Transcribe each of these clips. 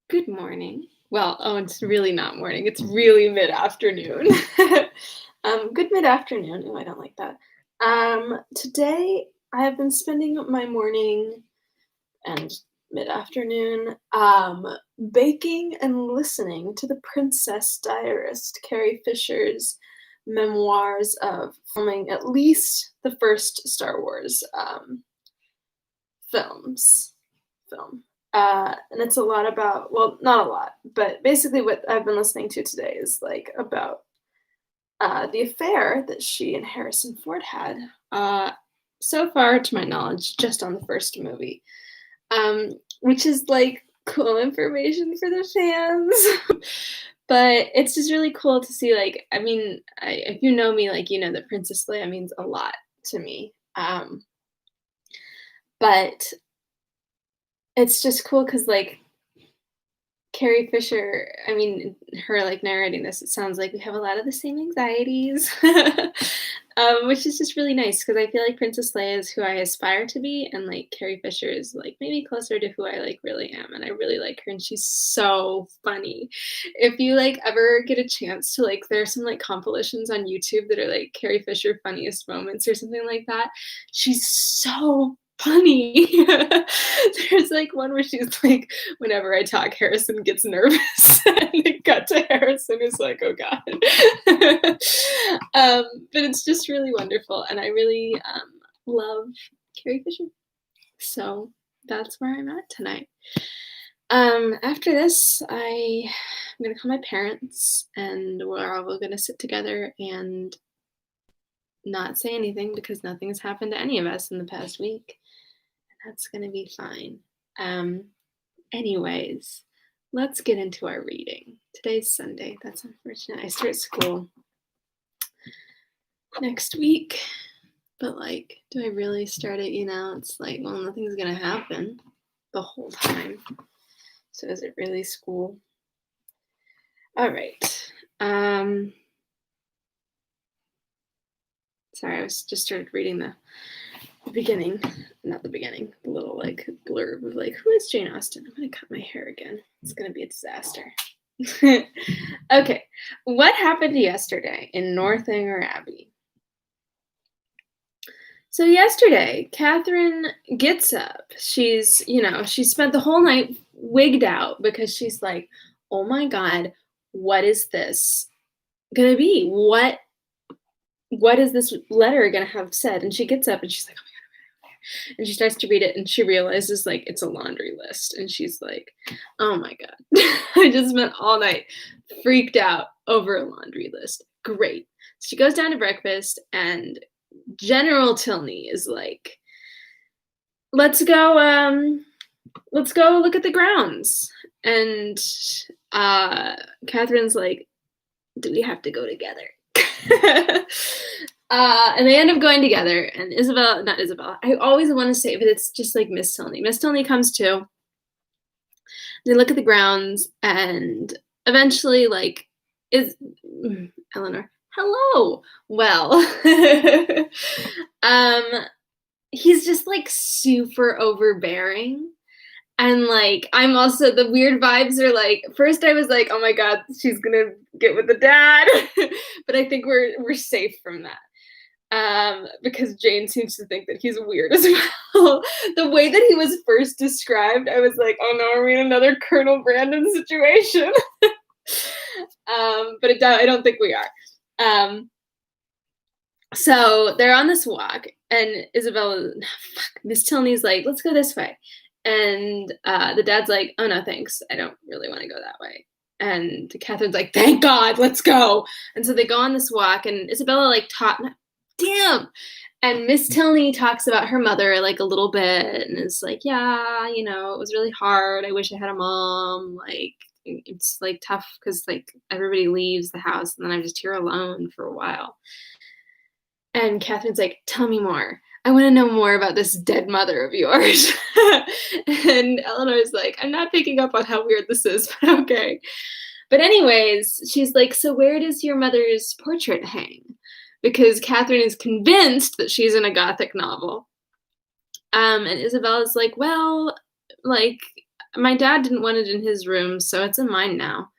Good morning. Well, it's really not morning. It's really mid-afternoon. Good mid-afternoon. Oh, I don't like that. Today I have been spending my morning and mid-afternoon baking and listening to the Princess Diarist, Carrie Fisher's memoirs of filming at least the first Star Wars films film. And it's a lot about, well, not a lot, but basically what I've been listening to today is like about the affair that she and Harrison Ford had. So far, to my knowledge, just on the first movie, which is like cool information for the fans. But it's just really cool to see, like, I mean, if you know me, like, you know that Princess Leia means a lot to me. But it's just cool because, like, Carrie Fisher, I mean, her, like, narrating this, it sounds like we have a lot of the same anxieties, which is just really nice because I feel like Princess Leia is who I aspire to be, and, like, Carrie Fisher is, like, maybe closer to who I, like, really am, and I really like her, and she's so funny. If you, like, ever get a chance to, like, there are some, like, compilations on YouTube that are, like, Carrie Fisher funniest moments or something like that. She's so funny. There's, like, one where she's like, "Whenever I talk, Harrison gets nervous." And they cut to Harrison who's like, "Oh God." But it's just really wonderful, and I really love Carrie Fisher. So that's where I'm at tonight. After this, I'm gonna call my parents, and we're all gonna sit together and not say anything because nothing has happened to any of us in the past week. That's gonna be fine. Um, Anyways, let's get into our reading. Today's Sunday. That's unfortunate. I start school next week, but, like, do I really start it? It's like, well, nothing's gonna happen the whole time. So is it really school? All right. Sorry, I just started reading the beginning, not the beginning, the little, like, blurb of, like, who is Jane Austen? I'm gonna cut my hair again. It's gonna be a disaster. Okay, what happened yesterday in Northanger Abbey? So yesterday, Catherine gets up. She spent the whole night wigged out because she's like, oh my God, what is this gonna be? What is this letter gonna have said? And she gets up and she's like, oh my God. And she starts to read it and she realizes, like, it's a laundry list. And she's like, oh my God. I just spent all night freaked out over a laundry list. Great. So she goes down to breakfast and General Tilney is like, let's go look at the grounds. And Catherine's like, do we have to go together? And they end up going together, and not Isabella, I always want to say, but it's just like Miss Tilney. Miss Tilney comes too. They look at the grounds, and eventually, like, is Eleanor, hello. Well, he's just, like, super overbearing. And, like, I'm also, the weird vibes are, like, first I was like, oh my God, she's gonna get with the dad. But I think we're safe from that. Because Jane seems to think that he's weird as well. The way that he was first described, I was like, oh no, are we in another Colonel Brandon situation? But I don't think we are. So they're on this walk, and Miss Tilney's like, let's go this way. And the dad's like, oh no, thanks. I don't really want to go that way. And Catherine's like, thank God, let's go. And so they go on this walk, and Isabella, like, damn. And Miss Tilney talks about her mother, like, a little bit, and is like, yeah, it was really hard. I wish I had a mom. Like, it's, like, tough because, like, everybody leaves the house, and then I'm just here alone for a while. And Catherine's like, tell me more. I want to know more about this dead mother of yours. And Eleanor's like, I'm not picking up on how weird this is, but okay. But anyways, she's like, so where does your mother's portrait hang? Because Catherine is convinced that she's in a Gothic novel. And Isabella's like, well, like, my dad didn't want it in his room, so it's in mine now."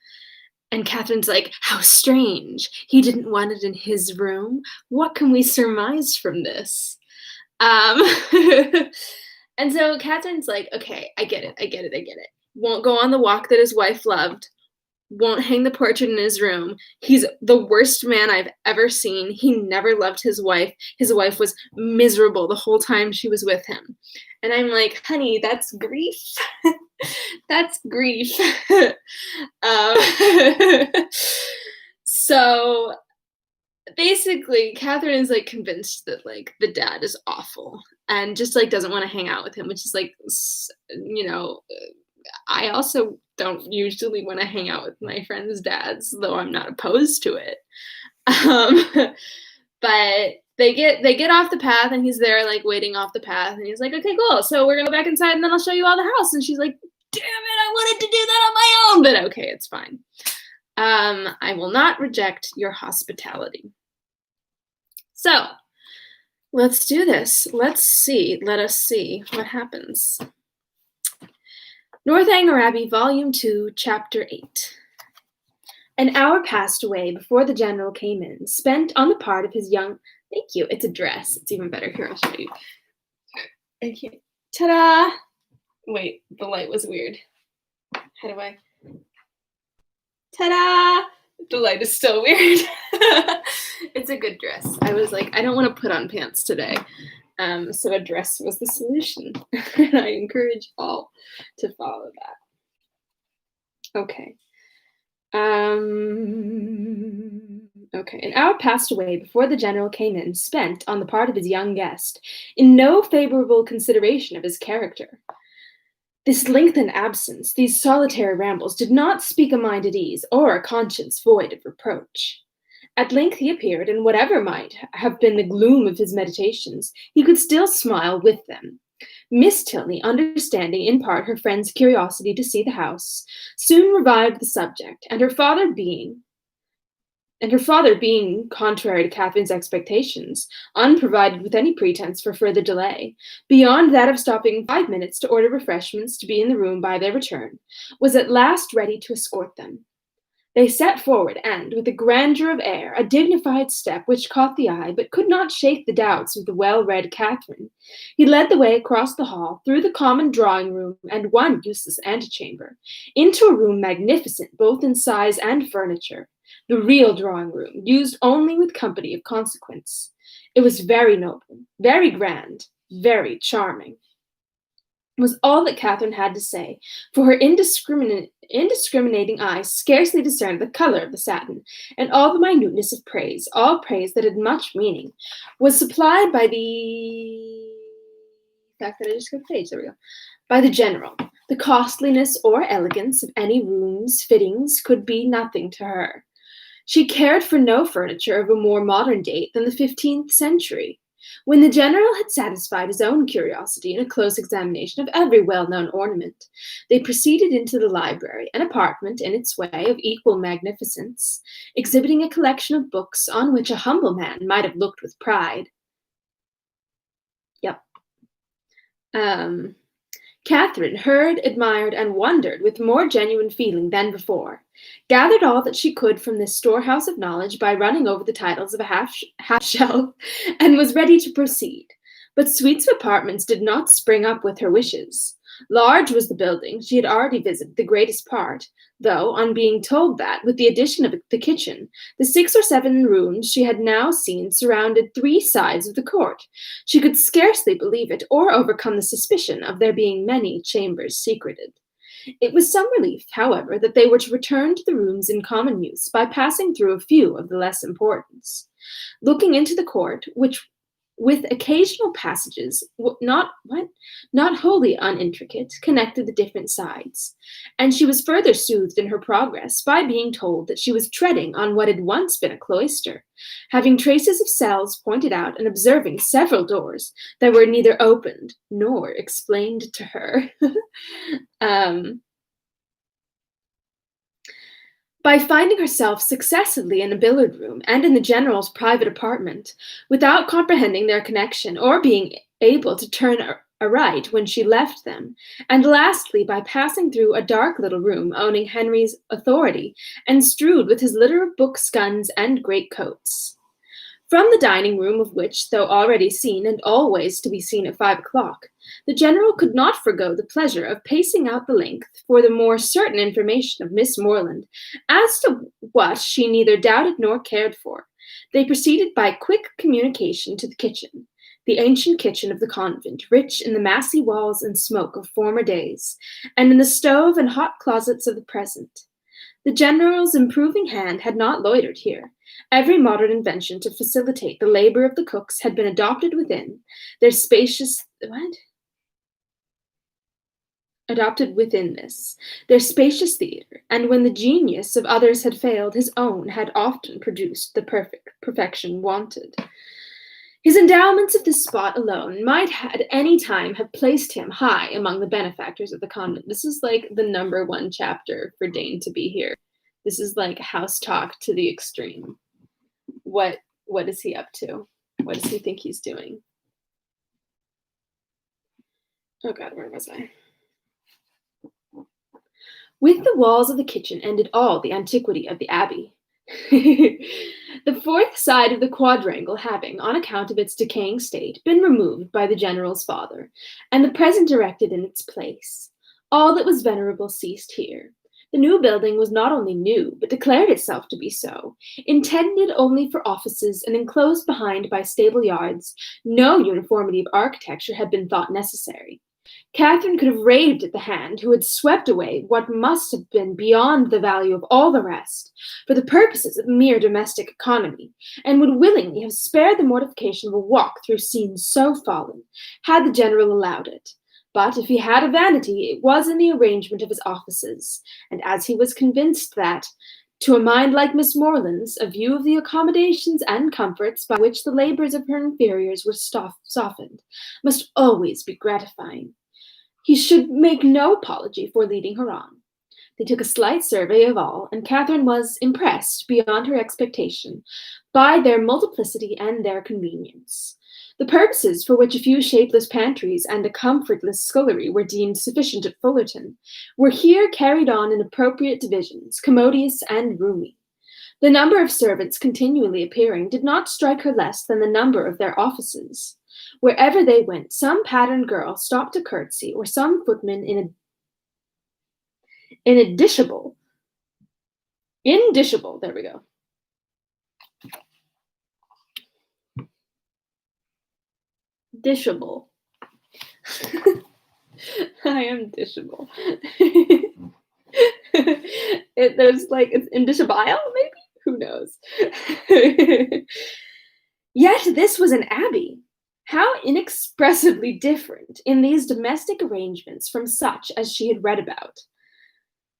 And Catherine's like, "How strange. He didn't want it in his room. What can we surmise from this?" Um, and so Catherine's like, "Okay, I get it. I get it. I get it. Won't go on the walk that his wife loved. Won't hang the portrait in his room. He's the worst man I've ever seen. He never loved his wife. His wife was miserable the whole time she was with him." And I'm like, "Honey, that's grief. That's grief." um, so basically, Catherine is like convinced that like the dad is awful and just like doesn't want to hang out with him, which is like, I also don't usually want to hang out with my friends' dads, though I'm not opposed to it. Um, but they get off the path, and he's there like waiting off the path, and he's like, "Okay, cool. So we're gonna go back inside, and then I'll show you all the house." And she's like, "Damn it, I wanted to do that on my own, but okay, it's fine. I will not reject your hospitality." So let's do this. Let us see what happens. Northanger Abbey, Volume 2, Chapter 8. An hour passed away before the general came in, spent on the part of his young... Thank you. It's a dress. It's even better. Here, I'll show you. Thank you. Ta-da! Wait, the light was weird. How do I... Ta-da! The light is still weird. It's a good dress. I was like, I don't want to put on pants today. So a dress was the solution. And I encourage all to follow that. Okay. Okay. An hour passed away before the general came in, spent on the part of his young guest, in no favorable consideration of his character. This lengthened absence, these solitary rambles, did not speak a mind at ease, or a conscience void of reproach. At length he appeared, and whatever might have been the gloom of his meditations, he could still smile with them. Miss Tilney, understanding in part her friend's curiosity to see the house, soon revived the subject, and her father being, contrary to Catherine's expectations, unprovided with any pretense for further delay, beyond that of stopping 5 minutes to order refreshments to be in the room by their return, was at last ready to escort them. They set forward, and, with a grandeur of air, a dignified step which caught the eye, but could not shake the doubts of the well-read Catherine, he led the way across the hall, through the common drawing-room and one useless antechamber, into a room magnificent both in size and furniture, the real drawing-room, used only with company of consequence. It was very noble, very grand, very charming. Was all that Catherine had to say, for her indiscriminating eyes scarcely discerned the color of the satin, and all the minuteness of praise, all praise that had much meaning, was supplied by the fact that I just got the page. There we go. By the general. The costliness or elegance of any room's fittings could be nothing to her. She cared for no furniture of a more modern date than the 15th century. When the general had satisfied his own curiosity in a close examination of every well-known ornament, they proceeded into the library, an apartment in its way of equal magnificence, exhibiting a collection of books on which a humble man might have looked with pride. Yep. Catherine heard, admired, and wondered with more genuine feeling than before, gathered all that she could from this storehouse of knowledge by running over the titles of a half shelf, and was ready to proceed. But suites of apartments did not spring up with her wishes. Large was the building. She had already visited the greatest part, though, on being told that, with the addition of the kitchen, the 6 or 7 rooms she had now seen surrounded 3 sides of the court, she could scarcely believe it or overcome the suspicion of there being many chambers secreted. It was some relief, however, that they were to return to the rooms in common use by passing through a few of the less importance. Looking into the court, which with occasional passages, not wholly unintricate, connected the different sides, and she was further soothed in her progress by being told that she was treading on what had once been a cloister, having traces of cells pointed out and observing several doors that were neither opened nor explained to her. By finding herself successively in a billiard room and in the general's private apartment, without comprehending their connection or being able to turn aright when she left them, and lastly by passing through a dark little room owning Henry's authority and strewed with his litter of books, guns, and greatcoats. From the dining room of which, though already seen and always to be seen at 5 o'clock, the general could not forego the pleasure of pacing out the length for the more certain information of Miss Morland as to what she neither doubted nor cared for. They proceeded by quick communication to the kitchen, the ancient kitchen of the convent, rich in the massy walls and smoke of former days, and in the stove and hot closets of the present. The general's improving hand had not loitered here. Every modern invention to facilitate the labor of the cooks had been adopted within their spacious their spacious theatre, and when the genius of others had failed, his own had often produced the perfection wanted. His endowments of this spot alone might at any time have placed him high among the benefactors of the convent. This is like the number one chapter for Dane to be here. This is like house talk to the extreme. What is he up to? What does he think he's doing? Oh God, where was I? With the walls of the kitchen ended all the antiquity of the Abbey. The fourth side of the quadrangle having, on account of its decaying state, been removed by the general's father, and the present erected in its place. All that was venerable ceased here. The new building was not only new, but declared itself to be so, intended only for offices and enclosed behind by stable yards. No uniformity of architecture had been thought necessary. Catherine could have raved at the hand who had swept away what must have been beyond the value of all the rest, for the purposes of mere domestic economy, and would willingly have spared the mortification of a walk through scenes so fallen, had the general allowed it. But if he had a vanity, it was in the arrangement of his offices, and as he was convinced that, to a mind like Miss Morland's, a view of the accommodations and comforts by which the labors of her inferiors were softened must always be gratifying, he should make no apology for leading her on. They took a slight survey of all, and Catherine was impressed beyond her expectation by their multiplicity and their convenience. The purposes for which a few shapeless pantries and a comfortless scullery were deemed sufficient at Fullerton were here carried on in appropriate divisions, commodious and roomy. The number of servants continually appearing did not strike her less than the number of their offices. Wherever they went, some patterned girl stopped to curtsy, or some footman indishable, there we go. Dishable. I am dishable. There's like, it's indishabile, maybe? Who knows? Yet this was an abbey. How inexpressibly different in these domestic arrangements from such as she had read about.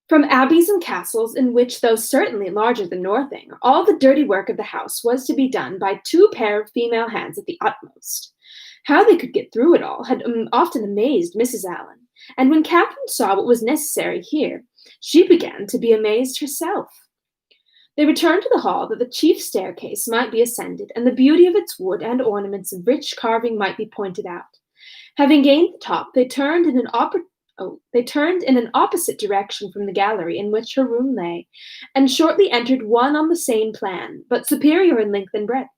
From abbeys and castles in which, though certainly larger than Northanger, all the dirty work of the house was to be done by 2 pair of female hands at the utmost. How they could get through it all had often amazed Mrs. Allen, and when Catherine saw what was necessary here, she began to be amazed herself. They returned to the hall that the chief staircase might be ascended, and the beauty of its wood and ornaments of rich carving might be pointed out. Having gained the top, they turned in an opposite direction from the gallery in which her room lay, and shortly entered one on the same plan, but superior in length and breadth.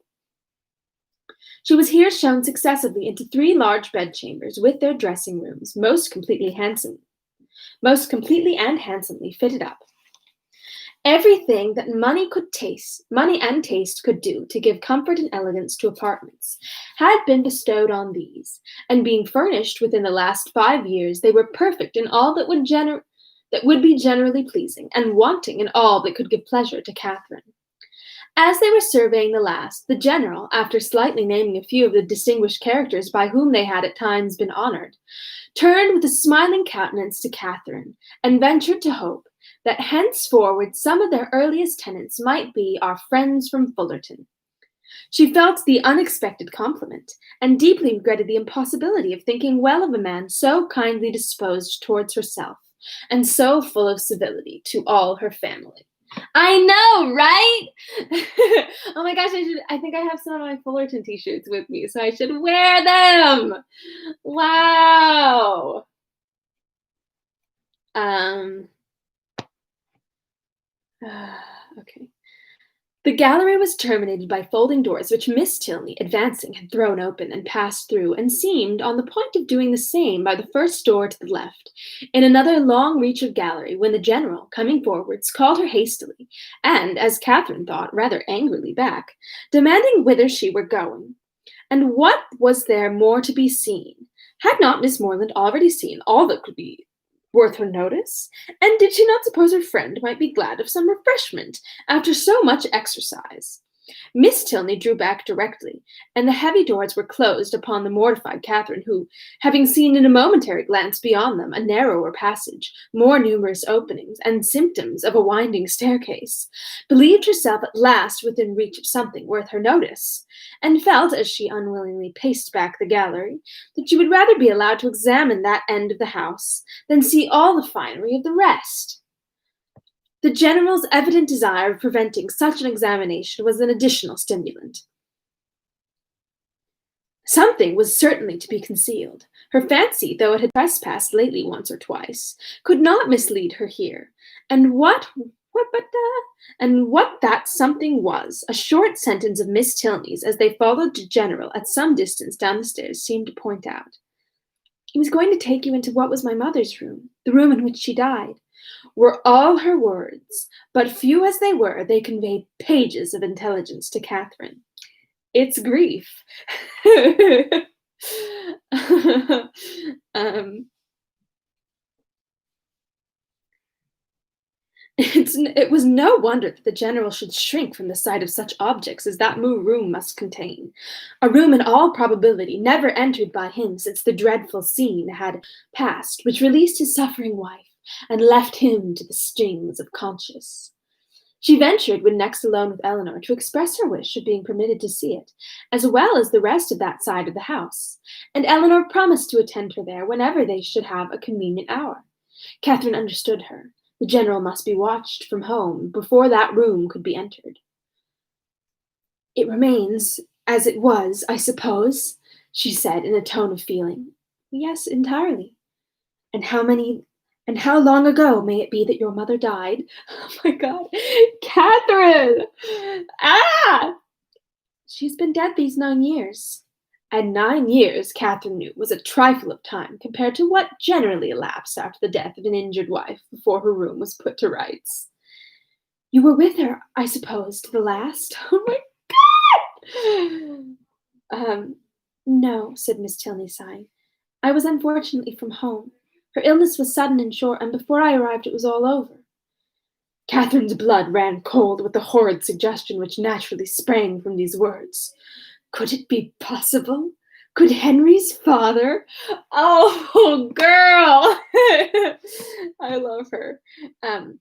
She was here shown successively into 3 large bedchambers with their dressing rooms, most completely and handsomely fitted up. Everything that money and taste could do to give comfort and elegance to apartments had been bestowed on these, and being furnished within the last 5 years, they were perfect in all that would be generally pleasing, and wanting in all that could give pleasure to Catherine. As they were surveying the last, the general, after slightly naming a few of the distinguished characters by whom they had at times been honored, turned with a smiling countenance to Catherine, and ventured to hope that henceforward some of their earliest tenants might be our friends from Fullerton. She felt the unexpected compliment, and deeply regretted the impossibility of thinking well of a man so kindly disposed towards herself, and so full of civility to all her family. I know, right? Oh my gosh, I think I have some of my Fullerton t-shirts with me, so I should wear them. Wow. Um, okay. The gallery was terminated by folding doors which Miss Tilney, advancing, had thrown open and passed through, and seemed on the point of doing the same by the first door to the left, in another long reach of gallery, when the General, coming forwards, called her hastily, and, as Catherine thought, rather angrily back, demanding whither she were going. And what was there more to be seen? Had not Miss Morland already seen all that could be worth her notice? And did she not suppose her friend might be glad of some refreshment after so much exercise? Miss Tilney drew back directly, and the heavy doors were closed upon the mortified Catherine, who, having seen in a momentary glance beyond them a narrower passage, more numerous openings, and symptoms of a winding staircase, believed herself at last within reach of something worth her notice, and felt, as she unwillingly paced back the gallery, that she would rather be allowed to examine that end of the house than see all the finery of the rest. The General's evident desire of preventing such an examination was an additional stimulant. Something was certainly to be concealed. Her fancy, though it had trespassed lately once or twice, could not mislead her here. And what that something was, a short sentence of Miss Tilney's as they followed the General at some distance down the stairs seemed to point out. "He was going to take you into what was my mother's room, the room in which she died," were all her words, but few as they were, they conveyed pages of intelligence to Catherine. It's grief. um, it was no wonder that the General should shrink from the sight of such objects as that room must contain, a room in all probability never entered by him since the dreadful scene had passed which released his suffering wife and left him to the stings of conscience. She ventured, when next alone with Eleanor, to express her wish of being permitted to see it, as well as the rest of that side of the house, and Eleanor promised to attend her there whenever they should have a convenient hour. Catherine understood her. The General must be watched from home before that room could be entered. "It remains as it was, I suppose," she said in a tone of feeling. "Yes, entirely." "And how long ago may it be that your mother died?" Oh my God, Catherine! Ah! "She's been dead these 9 years." And 9 years, Catherine knew, was a trifle of time compared to what generally elapsed after the death of an injured wife before her room was put to rights. "You were with her, I suppose, to the last?" Oh my God! No, said Miss Tilney, sighing. "I was unfortunately from home. Her illness was sudden and short, and before I arrived it was all over." Catherine's blood ran cold with the horrid suggestion which naturally sprang from these words. Could it be possible? Could Henry's father? Oh, girl! I love her. And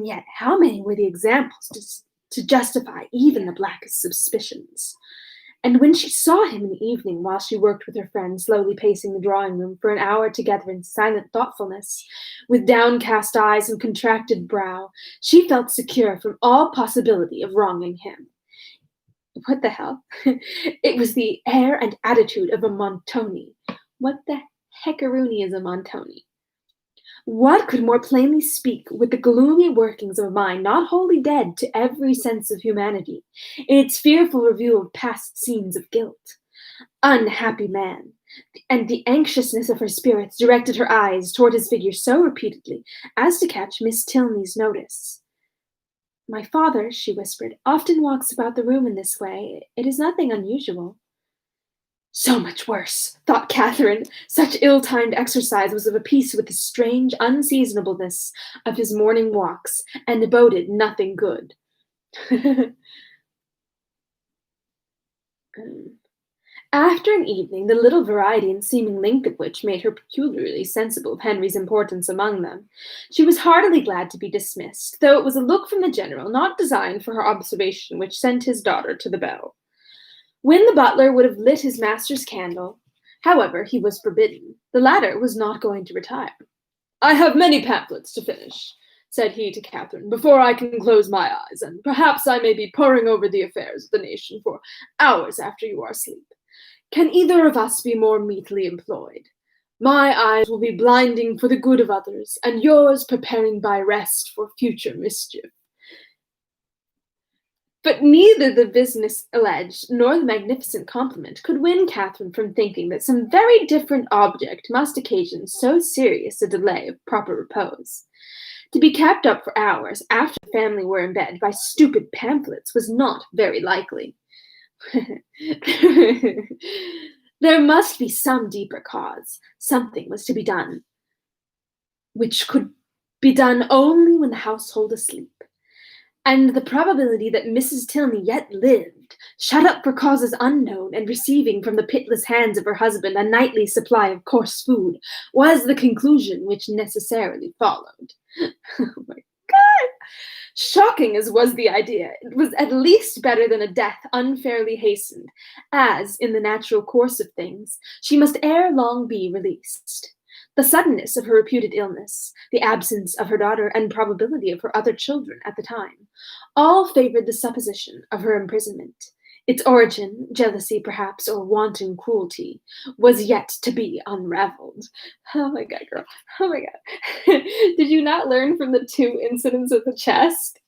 yet, how many were the examples to justify even the blackest suspicions? And when she saw him in the evening, while she worked with her friend, slowly pacing the drawing room for an hour together in silent thoughtfulness, with downcast eyes and contracted brow, she felt secure from all possibility of wronging him. What the hell? It was the air and attitude of a Montoni. What the heckaroony is a Montoni? What could more plainly speak with the gloomy workings of a mind not wholly dead to every sense of humanity, in its fearful review of past scenes of guilt? Unhappy man! And the anxiousness of her spirits directed her eyes toward his figure so repeatedly as to catch Miss Tilney's notice. "My father," she whispered, "often walks about the room in this way. It is nothing unusual." So much worse, thought Catherine. Such ill-timed exercise was of a piece with the strange unseasonableness of his morning walks, and boded nothing good. After an evening, the little variety and seeming length of which made her peculiarly sensible of Henry's importance among them, she was heartily glad to be dismissed, though it was a look from the General, not designed for her observation, which sent his daughter to the bell. When the butler would have lit his master's candle, however, he was forbidden. The latter was not going to retire. "I have many pamphlets to finish," said he to Catherine, before I can close my eyes, and perhaps I may be poring over the affairs of the nation for hours after you are asleep. Can either of us be more meetly employed? My eyes will be blinding for the good of others, and yours preparing by rest for future mischief. But neither the business alleged nor the magnificent compliment could win Catherine from thinking that some very different object must occasion so serious a delay of proper repose. To be kept up for hours after the family were in bed by stupid pamphlets was not very likely. There must be some deeper cause. Something was to be done, which could be done only when the household asleep. And the probability that Mrs. Tilney yet lived, shut up for causes unknown, and receiving from the pitiless hands of her husband a nightly supply of coarse food, was the conclusion which necessarily followed. Oh my God! Shocking as was the idea, it was at least better than a death unfairly hastened, as, in the natural course of things, she must ere long be released. The suddenness of her reputed illness, the absence of her daughter, and probability of her other children at the time, all favored the supposition of her imprisonment. Its origin, jealousy perhaps, or wanton cruelty, was yet to be unraveled. Oh my God, girl. Oh my God. Did you not learn from the 2 incidents of the chest?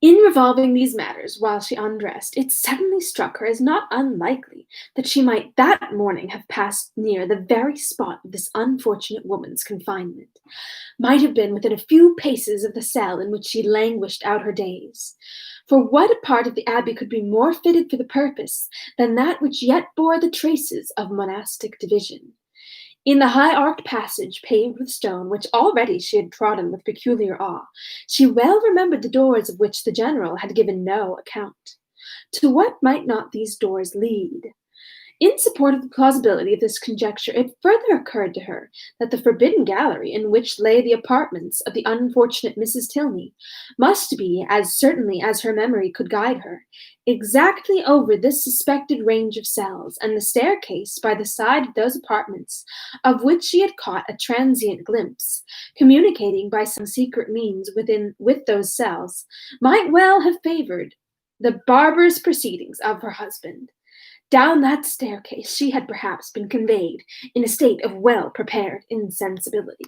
In revolving these matters while she undressed, it suddenly struck her as not unlikely that she might that morning have passed near the very spot of this unfortunate woman's confinement, might have been within a few paces of the cell in which she languished out her days. For what part of the Abbey could be more fitted for the purpose than that which yet bore the traces of monastic division? In the high arched passage paved with stone, which already she had trodden with peculiar awe, she well remembered the doors of which the general had given no account. To what might not these doors lead? In support of the plausibility of this conjecture, it further occurred to her that the forbidden gallery in which lay the apartments of the unfortunate Mrs. Tilney must be, as certainly as her memory could guide her, exactly over this suspected range of cells, and the staircase by the side of those apartments of which she had caught a transient glimpse, communicating by some secret means with those cells, might well have favored the barbarous proceedings of her husband. Down that staircase she had perhaps been conveyed in a state of well-prepared insensibility.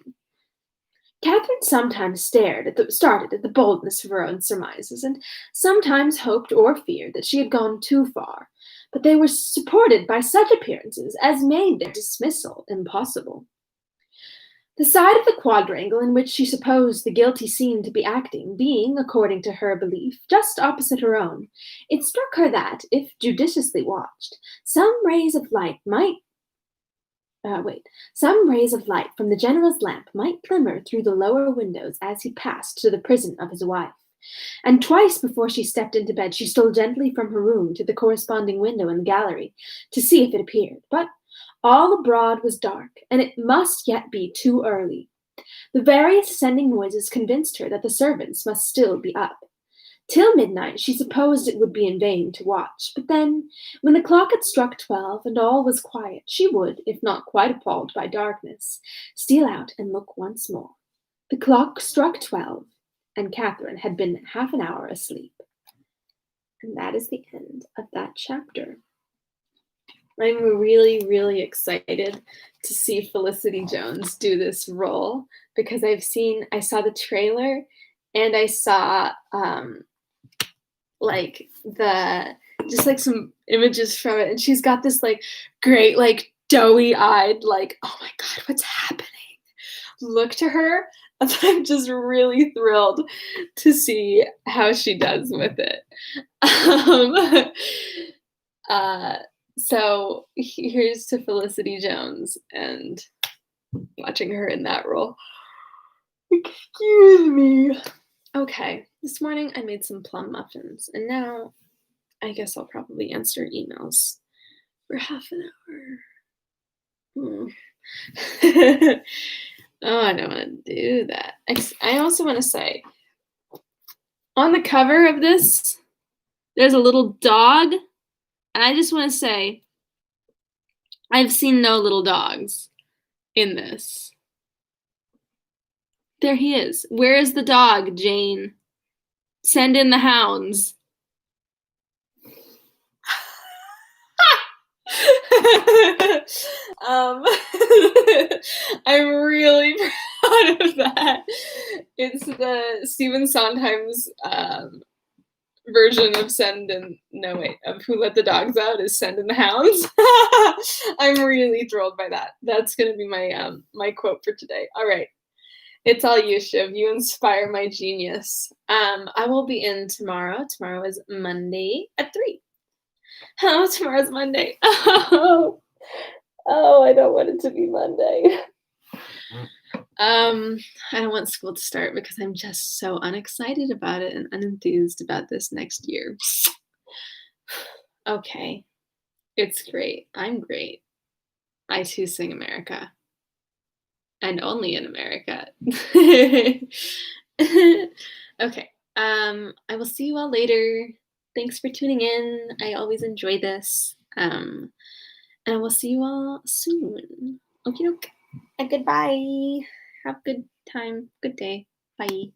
Catherine sometimes started at the boldness of her own surmises, and sometimes hoped or feared that she had gone too far, but they were supported by such appearances as made their dismissal impossible. The side of the quadrangle in which she supposed the guilty seemed to be acting being, according to her belief, just opposite her own, it struck her that, if judiciously watched, some rays of light from the general's lamp might glimmer through the lower windows as he passed to the prison of his wife. And twice before she stepped into bed, she stole gently from her room to the corresponding window in the gallery to see if it appeared. But all abroad was dark, and it must yet be too early. The various ascending noises convinced her that the servants must still be up. Till midnight she supposed it would be in vain to watch, but then, when the clock had struck 12 and all was quiet, she would, if not quite appalled by darkness, steal out and look once more. The clock struck 12, and Catherine had been half an hour asleep. And that is the end of that chapter. I'm really, really excited to see Felicity Jones do this role because I saw the trailer and I saw some images from it, and she's got this great doughy-eyed oh my God, what's happening look to her, and I'm just really thrilled to see how she does with it. So here's to Felicity Jones and watching her in that role. Excuse me. Okay, this morning I made some plum muffins, and now I guess I'll probably answer emails for half an hour. Oh, I don't want to do that. I also want to say, on the cover of this, there's a little dog, and I just want to say, I've seen no little dogs in this. There he is. Where is the dog, Jane? Send in the hounds. um, I'm really proud of that. It's the Stephen Sondheim's version of Send in no wait of Who Let the Dogs Out is Send in the Hounds. I'm really thrilled by that. That's gonna be my my quote for today. All right. It's all you, Shiv. You inspire my genius. I will be in tomorrow. Tomorrow is Monday at 3. Oh, tomorrow's Monday. Oh, oh, I don't want it to be Monday. I don't want school to start because I'm just so unexcited about it and unenthused about this next year. Okay, it's great. I'm great. I too sing America. And only in America. Okay. I will see you all later. Thanks for tuning in. I always enjoy this. And I will see you all soon. Okie doke. And goodbye. Have a good time. Good day. Bye.